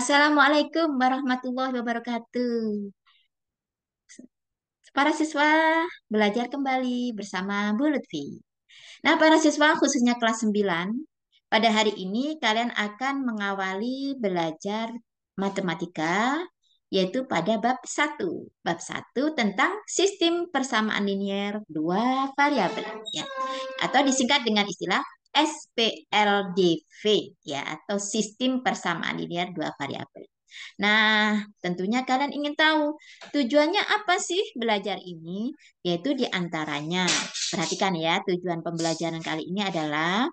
Assalamualaikum warahmatullahi wabarakatuh. Para siswa belajar kembali bersama Bu Lutfi. Nah, para siswa khususnya kelas 9, pada hari ini kalian akan mengawali belajar matematika yaitu pada bab satu. Bab satu tentang sistem persamaan linier dua variabel ya. Atau disingkat dengan istilah SPLDV ya atau sistem persamaan linier dua variabel. Nah, tentunya kalian ingin tahu tujuannya apa sih belajar ini? Yaitu diantaranya, perhatikan ya, tujuan pembelajaran kali ini adalah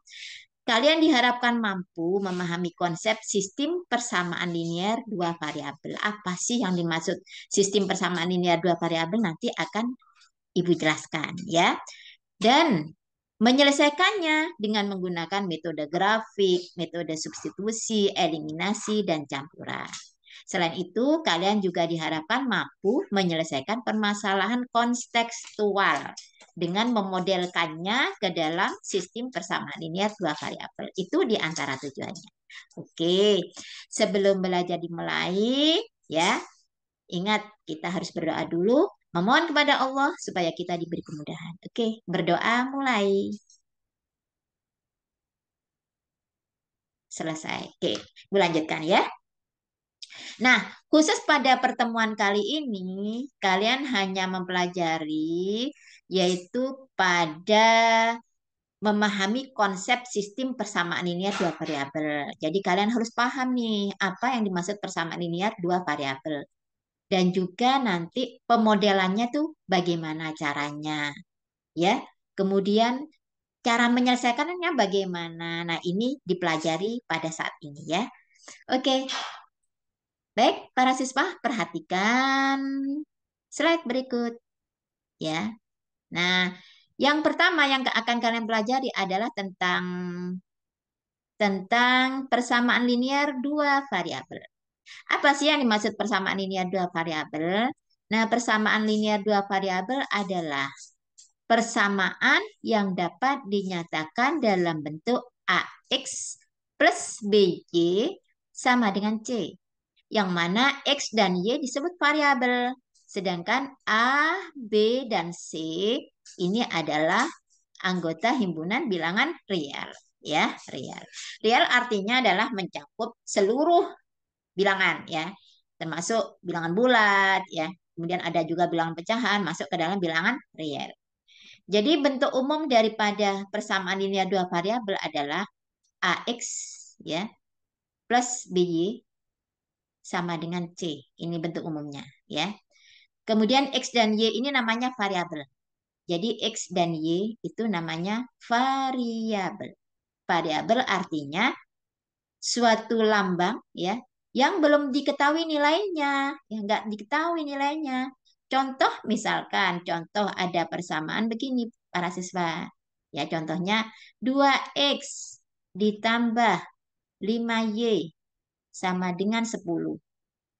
kalian diharapkan mampu memahami konsep sistem persamaan linier dua variabel. Apa sih yang dimaksud sistem persamaan linier dua variabel? Nanti akan Ibu jelaskan ya. Dan menyelesaikannya dengan menggunakan metode grafik, metode substitusi, eliminasi, dan campuran. Selain itu, kalian juga diharapkan mampu menyelesaikan permasalahan kontekstual dengan memodelkannya ke dalam sistem persamaan linier dua variabel. Itu di antara tujuannya. Oke, sebelum belajar dimulai, ya, ingat kita harus berdoa dulu, memohon kepada Allah supaya kita diberi kemudahan. Oke, berdoa mulai. Selesai. Oke, gue lanjutkan ya. Nah, khusus pada pertemuan kali ini, kalian hanya mempelajari yaitu pada memahami konsep sistem persamaan linier dua variabel. Jadi kalian harus paham nih apa yang dimaksud persamaan linier dua variabel. Dan juga nanti pemodelannya tuh bagaimana caranya, ya. Kemudian cara menyelesaikannya bagaimana. Nah, ini dipelajari pada saat ini ya. Oke, baik, para siswa, perhatikan slide berikut ya. Nah, yang pertama yang akan kalian pelajari adalah tentang persamaan linier dua variabel. Apa sih yang dimaksud persamaan linier dua variabel? Nah, persamaan linier dua variabel adalah persamaan yang dapat dinyatakan dalam bentuk AX plus BY sama dengan C, yang mana X dan Y disebut variabel. Sedangkan A, B, dan C ini adalah anggota himpunan bilangan real. Ya, real. Real artinya adalah mencakup seluruh bilangan ya, termasuk bilangan bulat ya. Kemudian ada juga bilangan pecahan masuk ke dalam bilangan real. Jadi bentuk umum daripada persamaan linear dua variabel adalah AX ya plus BY sama dengan C. Ini bentuk umumnya ya. Kemudian X dan Y ini namanya variabel. Jadi X dan Y itu namanya variabel. Variabel artinya suatu lambang ya yang belum diketahui nilainya, yang nggak diketahui nilainya. Contoh misalkan, contoh ada persamaan begini para siswa. Ya, contohnya 2X ditambah 5Y sama dengan 10.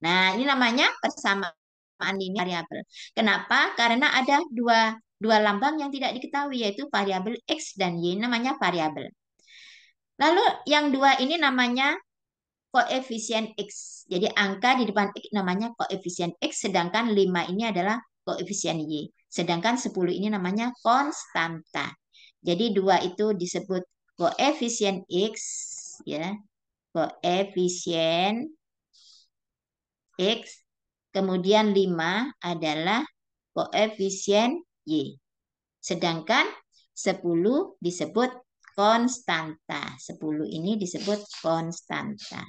Nah, ini namanya persamaan linear variabel. Kenapa? Karena ada dua lambang yang tidak diketahui, yaitu variabel X dan Y, namanya variabel. Lalu yang dua ini namanya koefisien X. Jadi angka di depan X namanya koefisien X, sedangkan 5 ini adalah koefisien Y. Sedangkan 10 ini namanya konstanta. Jadi dua itu disebut koefisien X, ya, koefisien X. Kemudian 5 adalah koefisien Y. Sedangkan 10 disebut konstanta. 10 ini disebut konstanta.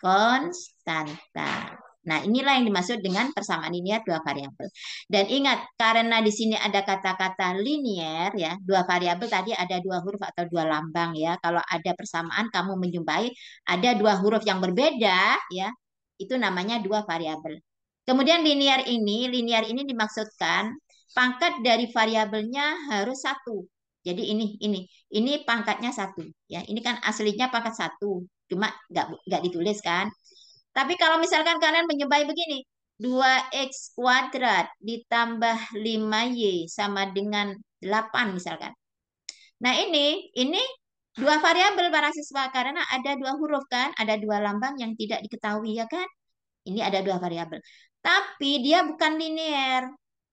Konstanta. Nah, inilah yang dimaksud dengan persamaan linier dua variabel. Dan ingat, karena di sini ada kata-kata linier, ya, dua variabel tadi ada dua huruf atau dua lambang, ya. Kalau ada persamaan, kamu menjumpai ada dua huruf yang berbeda, ya, itu namanya dua variabel. Kemudian linier ini dimaksudkan pangkat dari variabelnya harus satu. Jadi ini pangkatnya satu, ya. Ini kan aslinya pangkat satu. Cuma nggak ditulis kan. Tapi kalau misalkan kalian menjumpai begini, 2x kuadrat ditambah 5y sama dengan 8 misalkan. Nah ini Dua variabel para siswa karena ada dua huruf kan, ada dua lambang yang tidak diketahui ya kan? Ini ada dua variabel. Tapi dia bukan linear,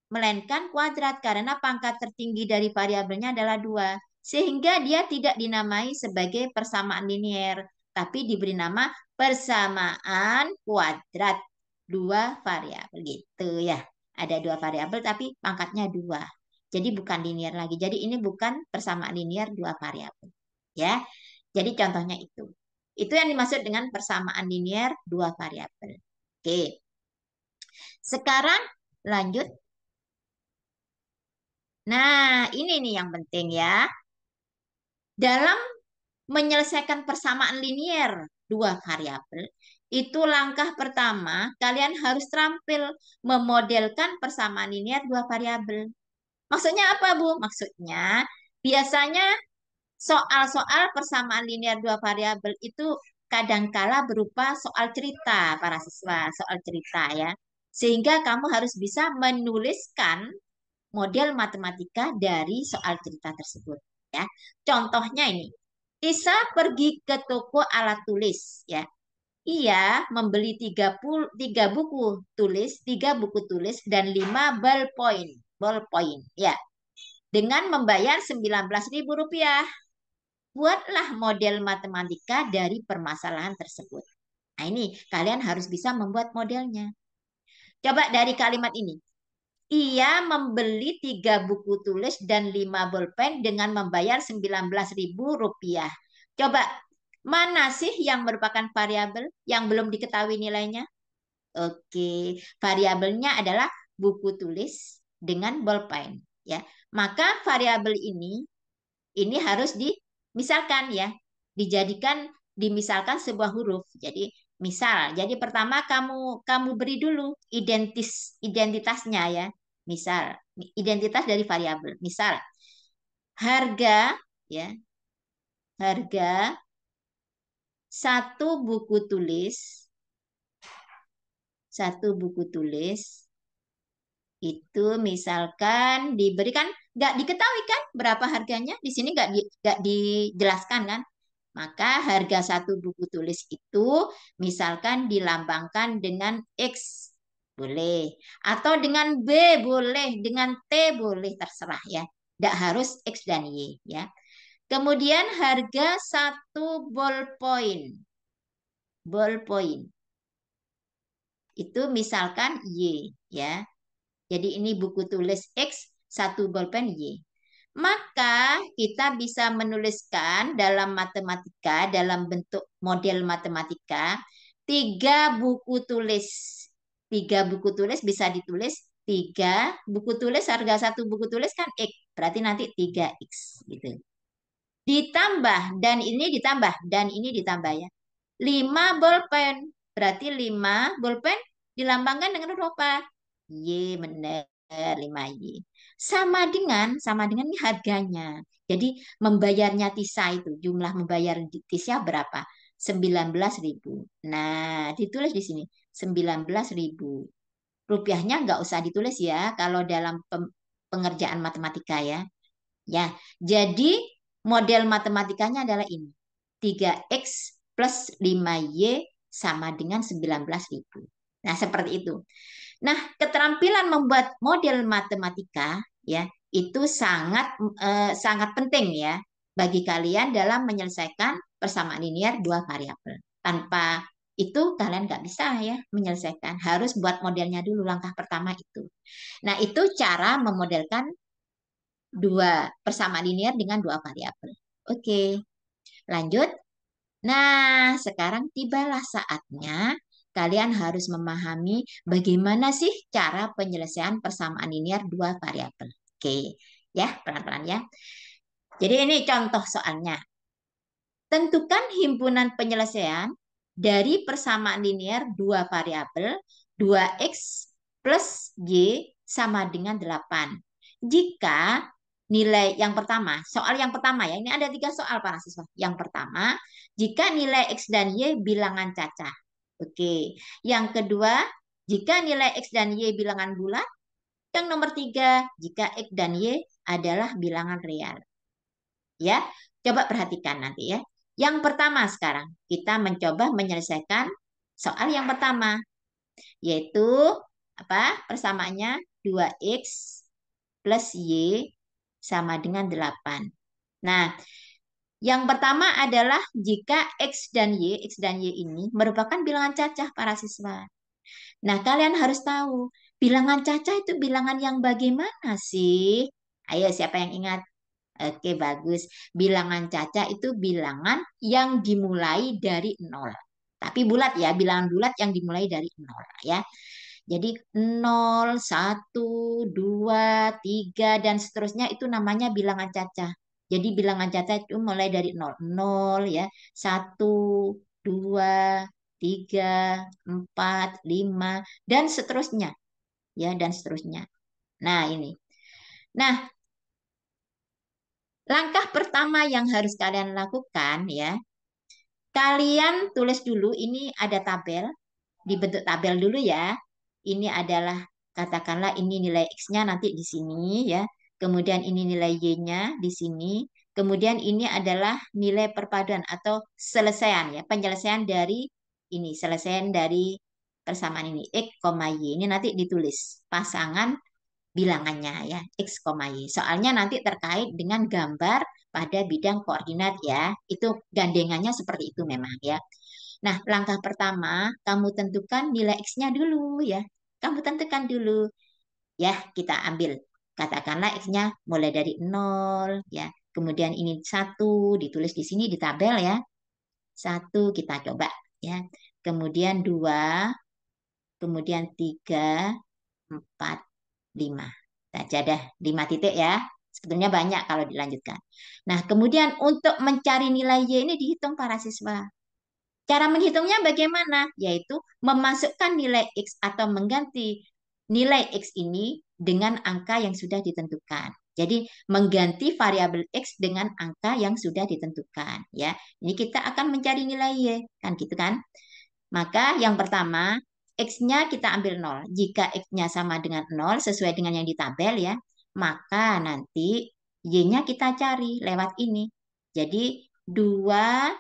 melainkan kuadrat karena pangkat tertinggi dari variabelnya adalah dua. Sehingga dia tidak dinamai sebagai persamaan linear, tapi diberi nama persamaan kuadrat dua variabel gitu ya. Ada dua variabel tapi pangkatnya dua. Jadi bukan linear lagi. Jadi ini bukan persamaan linear dua variabel. Ya. Jadi contohnya itu. Itu yang dimaksud dengan persamaan linear dua variabel. Oke. Sekarang lanjut. Nah, ini nih yang penting ya. Dalam menyelesaikan persamaan linear dua variabel, itu langkah pertama, kalian harus terampil memodelkan persamaan linear dua variabel. Maksudnya apa, Bu? Maksudnya, biasanya soal-soal persamaan linear dua variabel itu kadangkala berupa soal cerita para siswa, soal cerita ya. Sehingga kamu harus bisa menuliskan model matematika dari soal cerita tersebut ya. Contohnya ini, Isa pergi ke toko alat tulis ya. Ia membeli 3 buku tulis, 3 buku tulis dan 5 ballpoint, ballpoint ya. Dengan membayar Rp19.000. Buatlah model matematika dari permasalahan tersebut. Nah, ini kalian harus bisa membuat modelnya. Coba dari kalimat ini. Ia membeli 3 buku tulis dan 5 bolpen dengan membayar Rp19.000. Coba, mana sih yang merupakan variabel yang belum diketahui nilainya? Oke, variabelnya adalah buku tulis dengan bolpen. Ya, maka variabel ini harus dimisalkan ya, dijadikan dimisalkan sebuah huruf. Jadi misal, jadi pertama kamu kamu beri dulu identitasnya ya. Misal, identitas dari variabel. Misal, harga ya, harga satu buku tulis, satu buku tulis itu misalkan diberikan nggak diketahui kan berapa harganya di sini nggak dijelaskan kan, maka harga satu buku tulis itu misalkan dilambangkan dengan X boleh atau dengan B boleh dengan T boleh terserah ya, nggak harus X dan Y ya. Kemudian harga satu ballpoint, ballpoint itu misalkan Y ya. Jadi ini buku tulis X, satu bolpen Y. Maka kita bisa menuliskan dalam matematika, dalam bentuk model matematika, 3 buku tulis. 3 buku tulis bisa ditulis 3 buku tulis, harga satu buku tulis kan X. Berarti nanti 3X gitu. Ditambah, dan ini ditambah, dan ini ditambah ya. 5 bolpen. Berarti 5 bolpen dilambangkan dengan huruf apa? Y, benar. 5Y. Sama dengan ini harganya. Jadi membayarnya Tisa itu, jumlah membayar Tisa berapa? 19.000. Nah, ditulis di sini. 19.000. Rupiahnya nggak usah ditulis ya, kalau dalam pengerjaan matematika ya. Ya, jadi model matematikanya adalah ini. 3X plus 5Y sama dengan 19.000. Nah, seperti itu. Nah, keterampilan membuat model matematika ya, itu sangat penting ya bagi kalian dalam menyelesaikan persamaan linear dua variabel. Tanpa itu kalian nggak bisa ya menyelesaikan. Harus buat modelnya dulu langkah pertama itu. Nah, itu cara memodelkan dua persamaan linear dengan dua variabel. Oke, lanjut. Nah, sekarang tibalah saatnya kalian harus memahami bagaimana sih cara penyelesaian persamaan linear dua variabel. Oke, ya, pelan-pelan ya. Jadi ini contoh soalnya. Tentukan himpunan penyelesaian dari persamaan linear dua variabel 2X plus Y sama dengan 8. Jika nilai yang pertama, soal yang pertama ya, ini ada 3 soal para siswa. Yang pertama, jika nilai X dan Y bilangan cacah. Oke. Yang kedua, jika nilai X dan Y bilangan bulat. Yang nomor 3, jika X dan Y adalah bilangan real. Ya, Coba perhatikan nanti ya. Yang pertama sekarang, kita mencoba menyelesaikan soal yang pertama, yaitu apa? Persamaannya 2x plus y sama dengan 8. Nah, yang pertama adalah jika x dan y ini merupakan bilangan cacah para siswa. Nah, kalian harus tahu, bilangan cacah itu bilangan yang bagaimana sih? Ayo, siapa yang ingat? Oke, bagus. Bilangan cacah itu bilangan yang dimulai dari nol. Tapi bulat ya, bilangan bulat yang dimulai dari nol ya. Jadi nol, satu, 2, 3, dan seterusnya itu namanya bilangan cacah. Jadi bilangan cacah itu mulai dari nol, nol ya, satu, 2, 3, 4, 5, dan seterusnya. Ya, dan seterusnya. Nah, ini. Nah, langkah pertama yang harus kalian lakukan ya, kalian tulis dulu ini ada tabel, dibentuk tabel dulu ya. Ini adalah katakanlah ini nilai X-nya nanti di sini ya. Kemudian ini nilai Y-nya di sini. Kemudian ini adalah nilai perpaduan atau selesaian ya, penyelesaian dari ini, selesaian dari persamaan ini X, Y. Ini nanti ditulis pasangan bilangannya ya, X, Y. Soalnya nanti terkait dengan gambar pada bidang koordinat ya. Itu gandengannya seperti itu memang ya. Nah, langkah pertama, kamu tentukan nilai X-nya dulu ya. Kamu tentukan dulu. Ya, kita ambil. Katakanlah X-nya mulai dari nol ya. Kemudian ini satu ditulis di sini di tabel ya. Satu kita coba ya. Kemudian 2, kemudian 3, 4, 5. Saja dah 5 titik ya. Sebetulnya banyak kalau dilanjutkan. Nah, kemudian untuk mencari nilai Y ini dihitung para siswa. Cara menghitungnya bagaimana? Yaitu memasukkan nilai X atau mengganti nilai X ini dengan angka yang sudah ditentukan. Jadi mengganti variabel X dengan angka yang sudah ditentukan. Ya, ini kita akan mencari nilai Y, kan gitu kan? Maka yang pertama, X-nya kita ambil 0. Jika X-nya sama dengan 0, sesuai dengan yang di tabel ya, maka nanti Y-nya kita cari lewat ini. Jadi 2,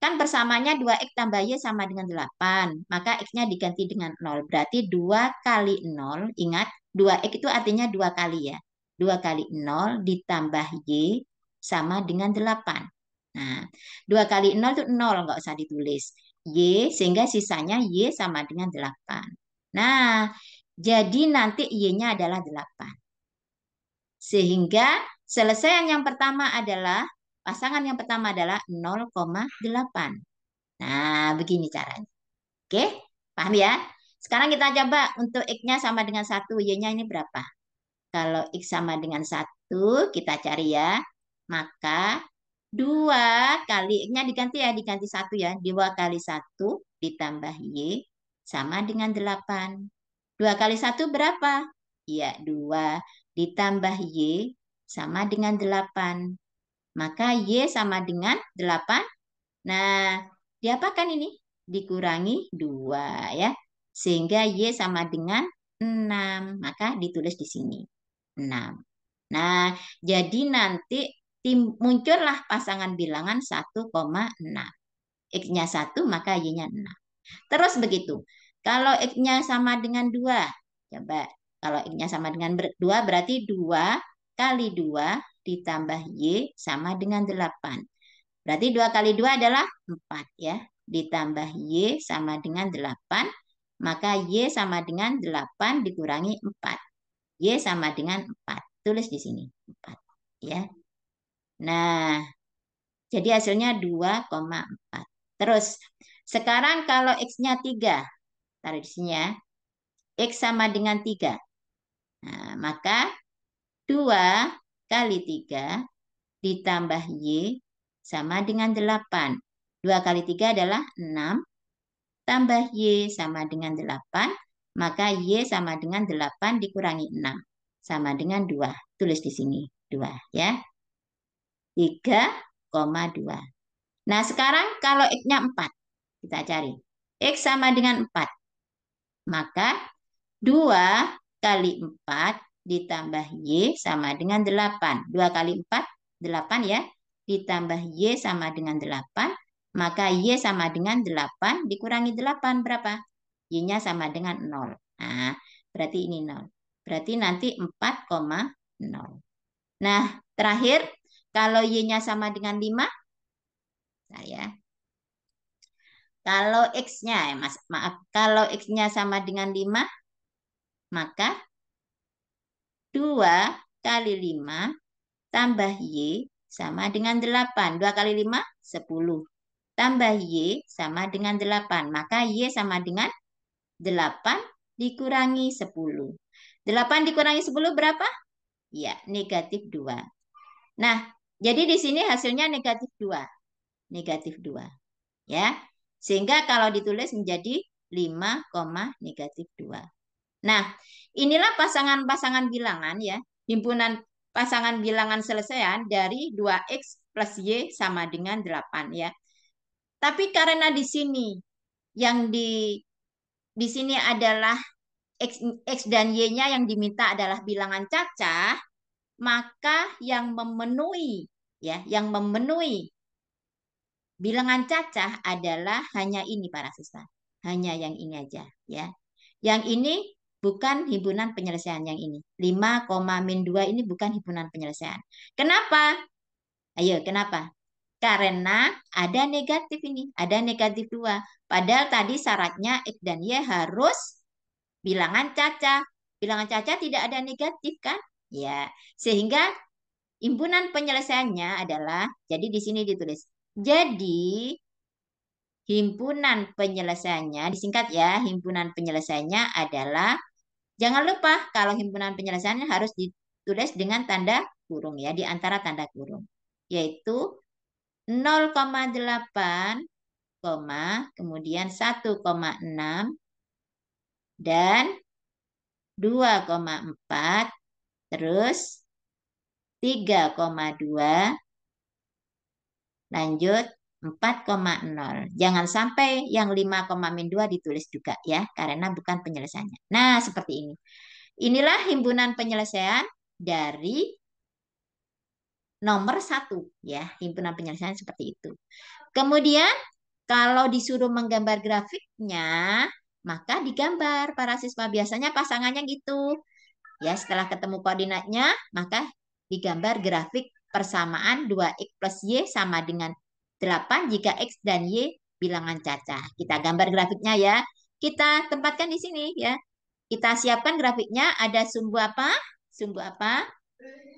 kan persamaannya 2X tambah Y sama dengan 8. Maka X-nya diganti dengan 0. Berarti 2 kali 0, ingat 2X itu artinya 2 kali ya. 2 kali 0 ditambah Y sama dengan 8. Nah, 2 kali 0 itu 0, nggak usah ditulis. Y, sehingga sisanya Y sama dengan 8. Nah, jadi nanti Y-nya adalah 8. Sehingga selesaian yang pertama adalah, pasangan yang pertama adalah 0,8. Nah, begini caranya. Oke, paham ya? Sekarang kita coba untuk X-nya sama dengan 1, Y-nya ini berapa? Kalau X sama dengan 1, kita cari ya. Maka 2 kali X-nya diganti ya, diganti 1 ya. 2 kali 1 ditambah Y sama dengan 8. 2 kali 1 berapa? Iya, 2 ditambah Y sama dengan 8. Maka Y sama dengan 8. Nah, diapakan ini? Dikurangi 2 ya. Sehingga Y sama dengan 6. Maka ditulis di sini 6. Nah, jadi nanti muncullah pasangan bilangan 1,6. X-nya 1 maka Y-nya 6. Terus begitu. Kalau X-nya sama dengan 2. Coba. Kalau X-nya sama dengan 2 berarti 2 kali 2 ditambah Y sama dengan 8. Berarti 2 kali 2 adalah 4 ya. Ditambah Y sama dengan 8. Maka Y sama dengan 8 dikurangi 4. Y sama dengan 4. Tulis di sini 4 ya. Nah, jadi hasilnya 2,4. Terus sekarang kalau X-nya 3. Taruh di sini ya. X sama dengan 3. Nah, maka 2 kali 3 ditambah Y sama dengan 8. 2 kali 3 adalah 6. Tambah Y sama dengan 8. Maka Y sama dengan 8 dikurangi 6. Sama dengan 2. Tulis di sini 2 ya. 3,2. Nah sekarang kalau X-nya 4. Kita cari. X sama dengan 4. Maka 2 kali 4 ditambah Y sama dengan 8. 2 kali 4, 8 ya. ditambah Y sama dengan 8, maka Y sama dengan 8 dikurangi 8 berapa? Y-nya sama dengan 0. Nah, berarti ini 0. Berarti nanti 4,0. Nah, terakhir, kalau Y-nya sama dengan 5, saya. Kalau X-nya, maaf, kalau X-nya sama dengan 5, maka 2 kali 5 tambah Y sama dengan 8. 2 kali 5, 10. Tambah Y sama dengan 8. Maka Y sama dengan 8 dikurangi 10. 8 dikurangi 10 berapa? Ya, negatif 2. Nah, jadi di sini hasilnya negatif 2. Negatif 2. Ya, sehingga kalau ditulis menjadi 5, negatif 2. Nah, inilah pasangan-pasangan bilangan ya. Himpunan pasangan bilangan selesaian dari 2X plus Y sama dengan 8 ya. Tapi karena di sini yang di sini adalah X dan Y-nya yang diminta adalah bilangan cacah, maka yang memenuhi ya, yang memenuhi bilangan cacah adalah hanya ini para siswa. Hanya yang ini aja ya. Yang ini bukan himpunan penyelesaian yang ini. 5,-2 ini bukan himpunan penyelesaian. Kenapa? Ayo, kenapa? Karena ada negatif ini, ada negatif 2. Padahal tadi syaratnya X dan Y harus bilangan cacah. Bilangan cacah tidak ada negatif kan? Ya, sehingga himpunan penyelesaiannya adalah, jadi di sini ditulis. Jadi himpunan penyelesaiannya, disingkat ya, himpunan penyelesaiannya adalah, jangan lupa kalau himpunan penyelesaiannya harus ditulis dengan tanda kurung ya, di antara tanda kurung. Yaitu 0,8, kemudian 1,6, dan 2,4, terus 3,2, lanjut 4,0. Jangan sampai yang 5,-2 ditulis juga ya, karena bukan penyelesaiannya. Nah, seperti ini. Inilah himpunan penyelesaian dari nomor 1 ya, himpunan penyelesaian seperti itu. Kemudian kalau disuruh menggambar grafiknya, maka digambar para siswa. Biasanya pasangannya gitu. Ya, setelah ketemu koordinatnya, maka digambar grafik persamaan 2X plus Y sama dengan 8 jika X dan Y bilangan cacah. Kita gambar grafiknya ya. Kita tempatkan di sini ya. Kita siapkan grafiknya, ada sumbu apa? Sumbu apa?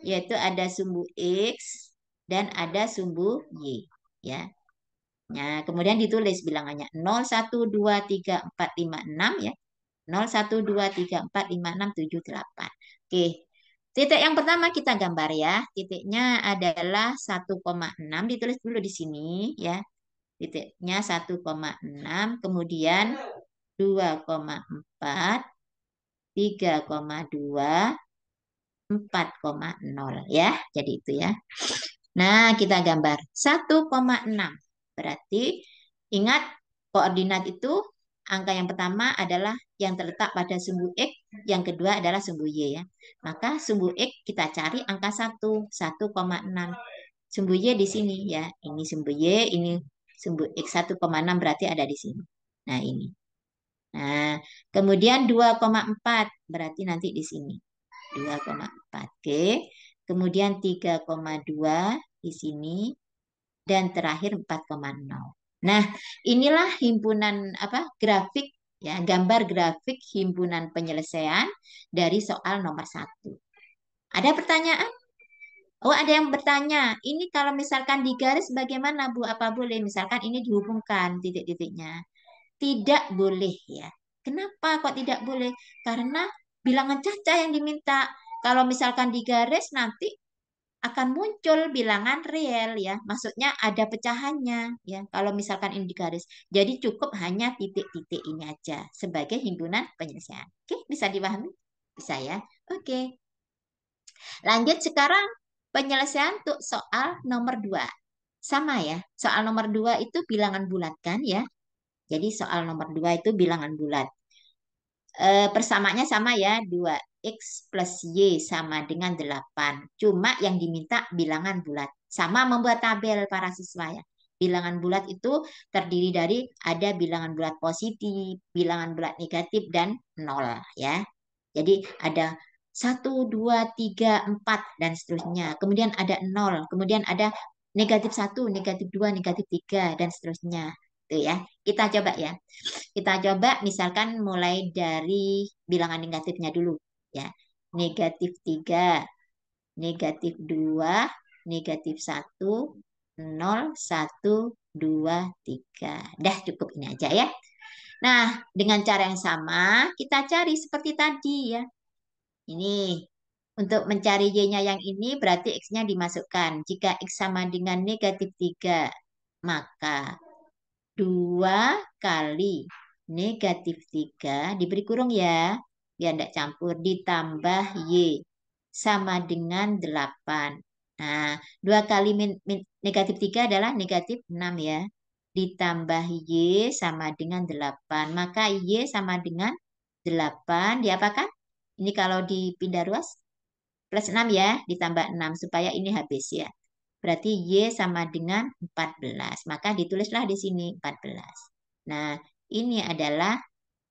Yaitu ada sumbu X dan ada sumbu Y. Ya. Nah, kemudian ditulis bilangannya 0, 1, 2, 3, 4, 5, 6 ya. 0, 1, 2, 3, 4, 5, 6, 7, 8. Oke. Titik yang pertama kita gambar ya. Titiknya adalah 1,6. Ditulis dulu di sini ya. Titiknya 1,6. Kemudian 2,4. 3,2. 4,0 ya. Jadi itu ya. Nah, kita gambar 1,6. Berarti ingat koordinat itu angka yang pertama adalah yang terletak pada sumbu X, yang kedua adalah sumbu Y ya. Maka sumbu X kita cari angka 1, 1,6. Sumbu Y di sini ya. Ini sumbu Y, ini sumbu X 1,6 berarti ada di sini. Nah, ini. Nah, kemudian 2,4 berarti nanti di sini. 2,4. Oke. Kemudian 3,2 di sini dan terakhir 4,0. Nah, inilah himpunan apa? Grafik ya, gambar grafik himpunan penyelesaian dari soal nomor 1. Ada pertanyaan? Oh, ada yang bertanya, ini kalau misalkan digaris bagaimana, Bu? Apa boleh? Misalkan ini dihubungkan titik-titiknya. Tidak boleh ya. Kenapa kok tidak boleh? Karena bilangan cacah yang diminta. Kalau misalkan digaris nanti akan muncul bilangan real ya. Maksudnya ada pecahannya ya. Kalau misalkan ini digaris. Jadi cukup hanya titik-titik ini aja sebagai himpunan penyelesaian. Oke, bisa dipahami? Bisa ya. Oke. Lanjut sekarang penyelesaian untuk soal nomor 2. Sama ya. Soal nomor 2 itu bilangan bulat kan ya. Jadi soal nomor 2 itu bilangan bulat. Persamaannya sama ya, 2. X plus Y sama dengan 8. Cuma yang diminta bilangan bulat. Sama membuat tabel para siswa ya. Bilangan bulat itu terdiri dari ada bilangan bulat positif, bilangan bulat negatif, dan nol ya. Jadi ada 1, 2, 3, 4 dan seterusnya. Kemudian ada nol, kemudian ada -1, -2, -3 dan seterusnya. Tuh ya. Kita coba ya. Kita coba misalkan mulai dari bilangan negatifnya dulu ya. -3, -2, -1, 0, 1, 2, 3. Dah cukup ini aja ya. Nah, dengan cara yang sama kita cari seperti tadi ya. Ini untuk mencari Y-nya yang ini berarti X-nya dimasukkan. Jika X sama dengan -3, maka 2 kali -3 diberi kurung ya, biar tidak campur, ditambah Y sama dengan 8. Nah, 2 kali -3 adalah -6 ya. Ditambah Y sama dengan 8. Maka Y sama dengan 8 diapakan? Ini kalau dipindah ruas plus 6 ya, ditambah 6 supaya ini habis ya. Berarti Y sama dengan 14. Maka ditulislah di sini 14. Nah, ini adalah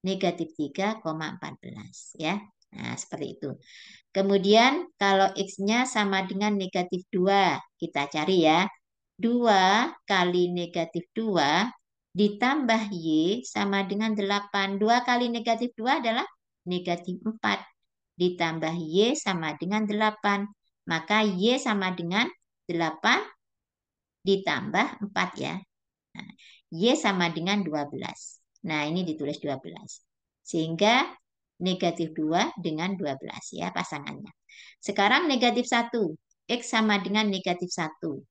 -3,14 ya. Nah, seperti itu. Kemudian kalau X-nya sama dengan -2, kita cari ya. 2 kali -2 ditambah Y sama dengan 8. 2 kali -2 adalah -4. Ditambah Y sama dengan 8. Maka Y sama dengan 8 ditambah 4 ya. Nah, Y sama dengan 12. Nah, ini ditulis 12. Sehingga -2 dengan 12 ya pasangannya. Sekarang -1. X sama dengan -1.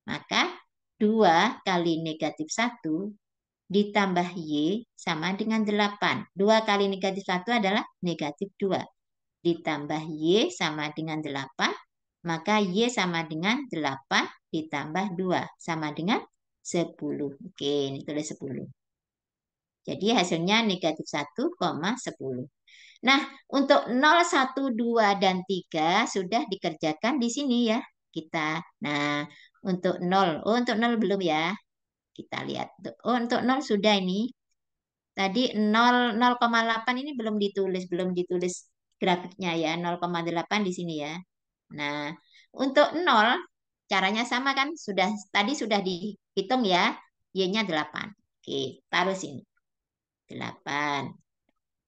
Maka 2 kali -1 ditambah Y sama dengan 8. 2 kali -1 adalah -2. Ditambah Y sama dengan 8. Maka Y sama dengan 8 ditambah 2 sama dengan 10. Oke, ini tulis 10. Jadi hasilnya -1,10. Nah, untuk 0, 1, 2, dan 3 sudah dikerjakan di sini ya. Kita. Nah, untuk 0. Oh, untuk 0 belum ya. Kita lihat. Oh, untuk 0 sudah ini. Tadi 0,8 ini belum ditulis grafiknya ya. 0,8 di sini ya. Nah, untuk 0 caranya sama kan? Tadi sudah dihitung ya. Y-nya 8. Oke, taruh sini. 8.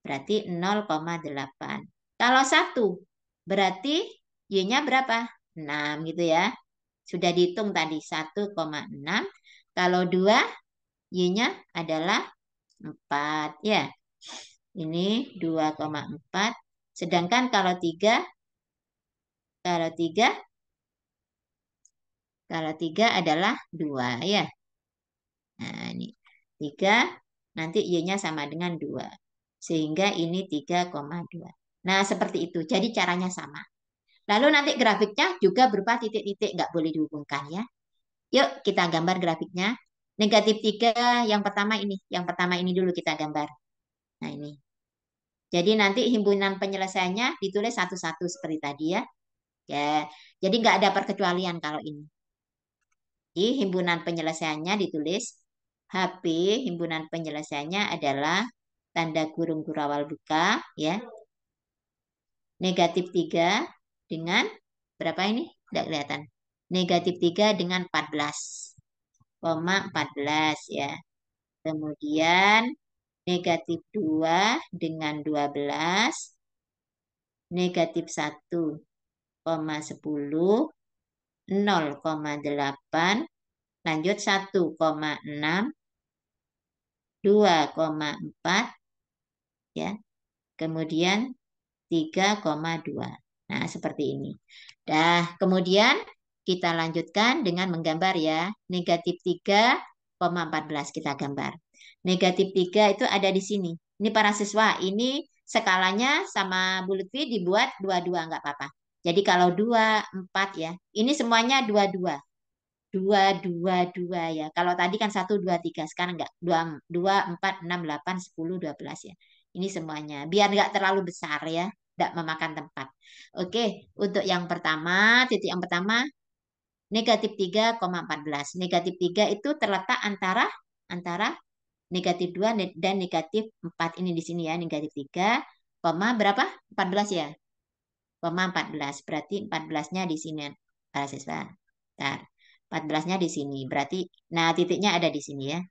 Berarti 0,8. Kalau 1 berarti Y-nya berapa? 6 gitu ya. Sudah dihitung tadi 1,6. Kalau 2 Y-nya adalah 4 ya. Ini 2,4. Sedangkan kalau 3 adalah 2 ya. Nah, ini 3 nanti Y-nya sama dengan 2. Sehingga ini 3,2. Nah, seperti itu. Jadi caranya sama. Lalu nanti grafiknya juga berupa titik-titik, nggak boleh dihubungkan ya. Yuk kita gambar grafiknya. -3 yang pertama ini. Yang pertama ini dulu kita gambar. Nah ini. Jadi nanti himpunan penyelesaiannya ditulis satu-satu seperti tadi ya. Ya, jadi nggak ada perkecualian kalau ini. Jadi himpunan penyelesaiannya ditulis HP, himpunan penyelesaiannya adalah tanda kurung kurawal buka ya. -3 dengan berapa ini? Tidak kelihatan. -3 dengan 14,14 ya. Kemudian -2 dengan 12, -1,10, 0,8, lanjut 1,6, 2,4 ya. Kemudian 3,2. Nah, seperti ini. Dah, kemudian kita lanjutkan dengan menggambar ya. -3,14 kita gambar. -3 itu ada di sini. Ini para siswa, ini skalanya sama Bu Lutfi dibuat 22, nggak apa-apa. Jadi kalau 2, 4 ya. Ini semuanya 22. 2, 2, 2 ya. Kalau tadi kan 1, 2, 3. Sekarang enggak. 2, 2, 4, 6, 8, 10, 12 ya. Ini semuanya. Biar nggak terlalu besar ya. tidak memakan tempat. Oke, untuk yang pertama, titik yang pertama, negatif 3,14. Negatif 3 itu terletak antara antara negatif 2 dan negatif 4 ini di sini ya. Negatif 3, berapa? 14 ya? 14. Berarti 14-nya di sini, para siswa. Bentar. 14-nya di sini. Berarti, nah titiknya ada di sini ya.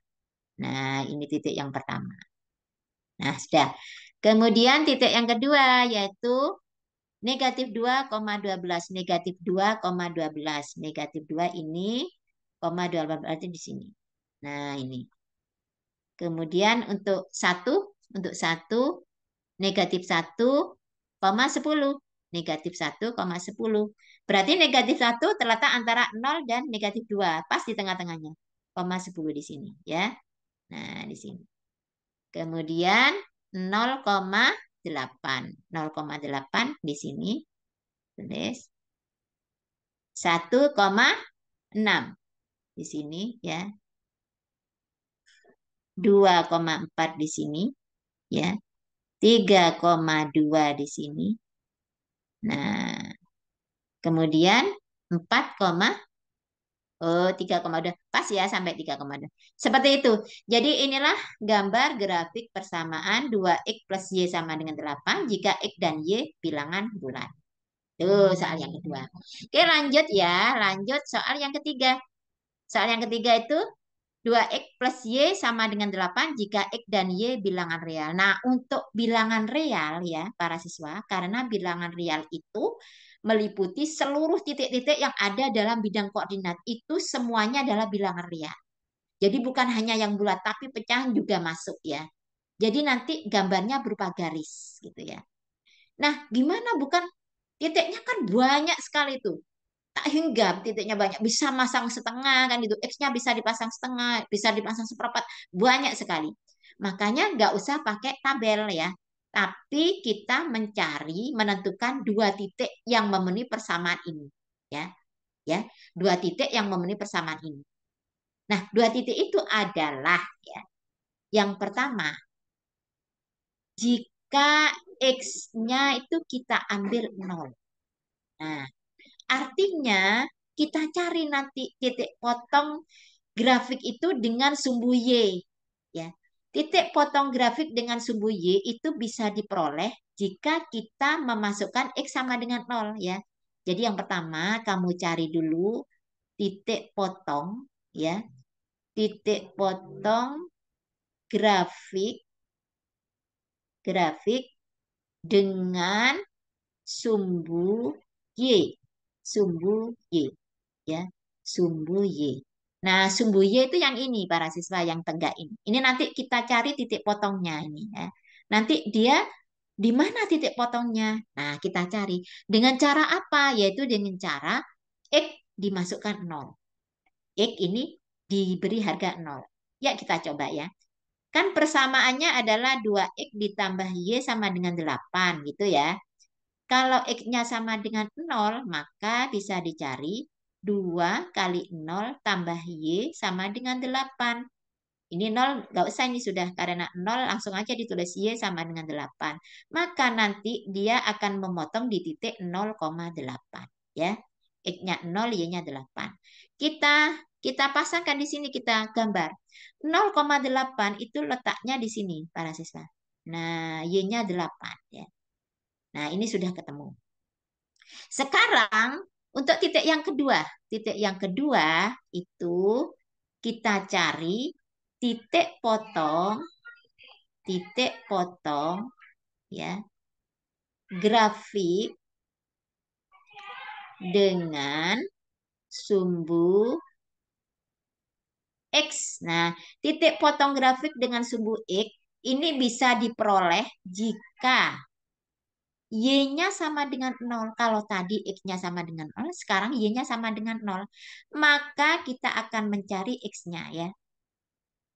Nah, ini titik yang pertama. Nah, sudah. Kemudian titik yang kedua yaitu negatif 2,12. Negatif 2,12. Negatif 2 ini, 12 berarti di sini. Nah, ini. Kemudian untuk satu negatif 1,10. Negatif 1,10. Berarti negatif 1 terletak antara 0 dan negatif 2. Pas di tengah-tengahnya. 10 di sini. Ya. Nah, di sini. Kemudian 0,8. 0,8 di sini. Tulis. 1,6 di sini ya. 2,4 di sini ya. 3,2 di sini. Nah, kemudian 4, oh 3,2. Pas ya sampai 3,2. Seperti itu. Jadi inilah gambar grafik persamaan 2x plus y sama dengan 8 jika x dan y bilangan bulat. Tuh soal yang kedua. Oke lanjut ya. Lanjut soal yang ketiga. Soal yang ketiga itu 2x plus y sama dengan 8 jika x dan y bilangan real. Nah, untuk bilangan real ya para siswa, karena bilangan real itu meliputi seluruh titik-titik yang ada dalam bidang koordinat. Itu semuanya adalah bilangan real. Jadi bukan hanya yang bulat, tapi pecahan juga masuk ya. Jadi nanti gambarnya berupa garis gitu ya. Nah, gimana bukan titiknya kan banyak sekali tuh tak hinggap titiknya banyak bisa masang setengah kan itu X-nya bisa dipasang setengah bisa dipasang seperempat banyak sekali makanya nggak usah pakai tabel ya tapi kita mencari menentukan dua titik yang memenuhi persamaan ini ya ya dua titik yang memenuhi persamaan ini nah dua titik itu adalah ya yang pertama jika X-nya itu kita ambil 0 nah artinya kita cari nanti titik potong grafik itu dengan sumbu Y. Ya. Titik potong grafik dengan sumbu Y itu bisa diperoleh jika kita memasukkan X sama dengan 0 ya. Jadi yang pertama kamu cari dulu titik potong ya. Titik potong grafik dengan sumbu Y. Sumbu Y ya, sumbu Y. Nah, sumbu Y itu yang ini para siswa yang tegak ini. Ini nanti kita cari titik potongnya ini ya. Nanti dia di mana titik potongnya? Nah, kita cari dengan cara apa? Yaitu dengan cara X dimasukkan 0. X ini diberi harga 0. Ya, kita coba ya. Kan persamaannya adalah 2X ditambah Y sama dengan 8 gitu ya. Kalau X-nya sama dengan 0, maka bisa dicari 2 kali 0 tambah Y sama dengan 8. Ini 0, nggak usah ini sudah. Karena 0 langsung aja ditulis Y sama dengan 8. Maka nanti dia akan memotong di titik 0,8. Ya. X-nya 0, Y-nya 8. Kita pasangkan di sini, kita gambar. 0,8 itu letaknya di sini, para siswa. Nah, Y-nya 8. Ya. Nah, ini sudah ketemu. Sekarang untuk titik yang kedua itu kita cari titik potong ya grafik dengan sumbu X. Nah, titik potong grafik dengan sumbu X ini bisa diperoleh jika Y-nya sama dengan 0. Kalau tadi X-nya sama dengan 0, sekarang Y-nya sama dengan 0. Maka kita akan mencari X-nya ya.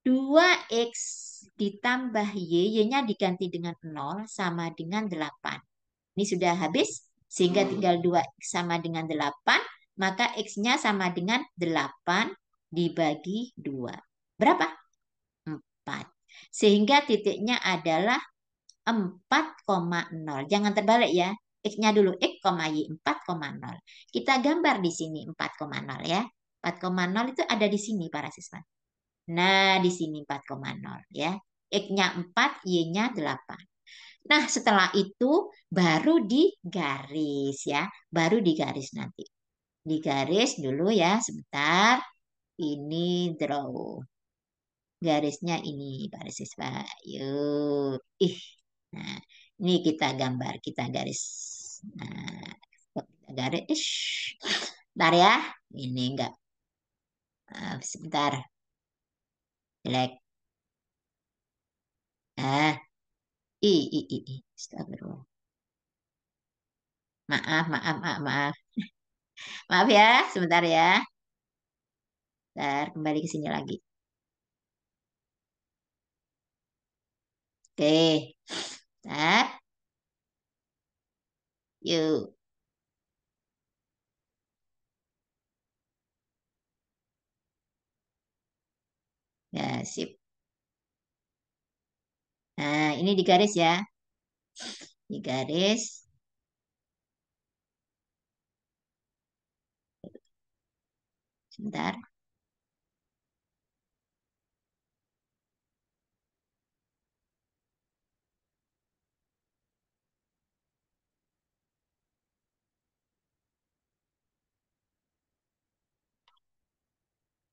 2X ditambah Y, Y-nya diganti dengan 0 sama dengan 8. Ini sudah habis, sehingga tinggal 2X sama dengan 8, maka X-nya sama dengan 8 dibagi 2. Berapa? 4. Sehingga titiknya adalah 4,0. Jangan terbalik ya. X-nya dulu, X, Y 4,0. Kita gambar di sini 4,0 ya. 4,0 itu ada di sini para siswa. Nah, di sini 4,0 ya. X-nya 4, Y-nya 8. Nah, setelah itu baru digaris ya. Baru digaris nanti. Digaris dulu ya, sebentar. Ini draw. Garisnya ini para siswa. Yuk. Ih. Nah, ini kita gambar, kita garis. Nah, kita garis. Ish. Bentar ya. Ini enggak. Sebentar. Jelek. Ah, i. Astagfirullah. Maaf. Maaf ya, sebentar ya. Bentar, kembali ke sini lagi. Oke. Bentar. Yuk. Ya, sip. Nah, ini digaris ya. Digaris. Sebentar.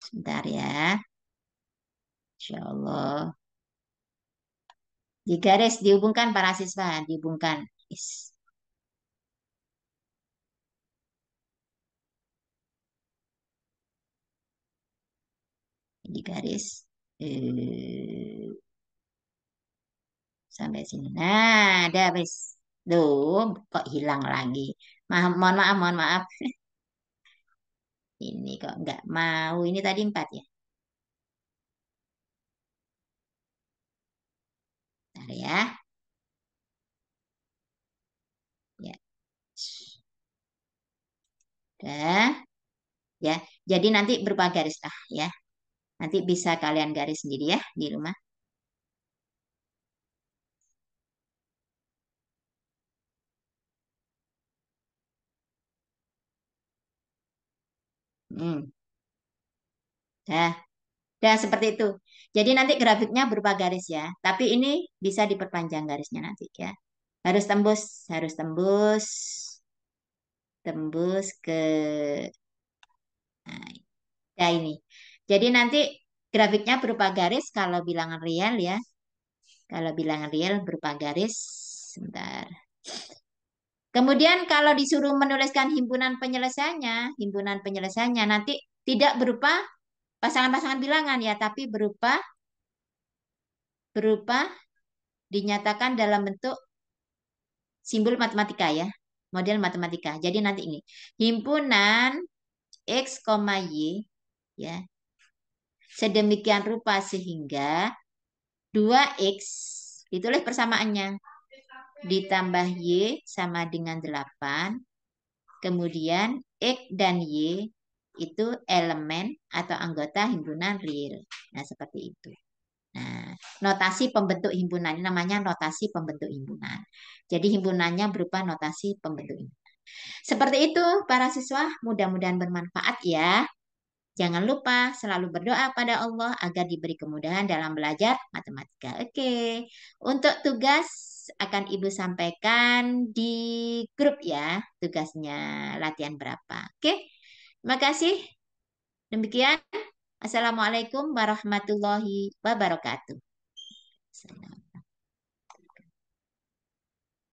Sebentar ya. Insya Allah. Digaris, dihubungkan para siswa. Dihubungkan. Is. Digaris. Eh, sampai sini. Nah, ada habis. Duh, kok hilang lagi. Mohon maaf. Ini kok nggak mau. Ini tadi 4 ya. Bentar ya. Ya. Udah. Ya. Jadi nanti berupa garis lah ya. Nanti bisa kalian garis sendiri ya di rumah. Hmm. Dah. Dah seperti itu. Jadi nanti grafiknya berupa garis ya. Tapi ini bisa diperpanjang garisnya nanti ya. Harus tembus, harus tembus, tembus ke nah, ya ini. Jadi nanti grafiknya berupa garis kalau bilangan real ya. Kalau bilangan real berupa garis. Sebentar. Kemudian kalau disuruh menuliskan himpunan penyelesaiannya nanti tidak berupa pasangan-pasangan bilangan ya, tapi berupa berupa dinyatakan dalam bentuk simbol matematika ya, model matematika. Jadi nanti ini himpunan X, Y ya sedemikian rupa sehingga 2X ditulis persamaannya ditambah Y sama dengan 8. Kemudian X dan Y itu elemen atau anggota himpunan real. Nah, seperti itu. Nah, notasi pembentuk himpunan ini namanya notasi pembentuk himpunan. Jadi himpunannya berupa notasi pembentuk himpunan. Seperti itu para siswa, mudah-mudahan bermanfaat ya. Jangan lupa selalu berdoa pada Allah agar diberi kemudahan dalam belajar matematika. Oke, untuk tugas akan Ibu sampaikan di grup ya, tugasnya latihan berapa. Oke, terima kasih. Demikian. Assalamualaikum warahmatullahi wabarakatuh.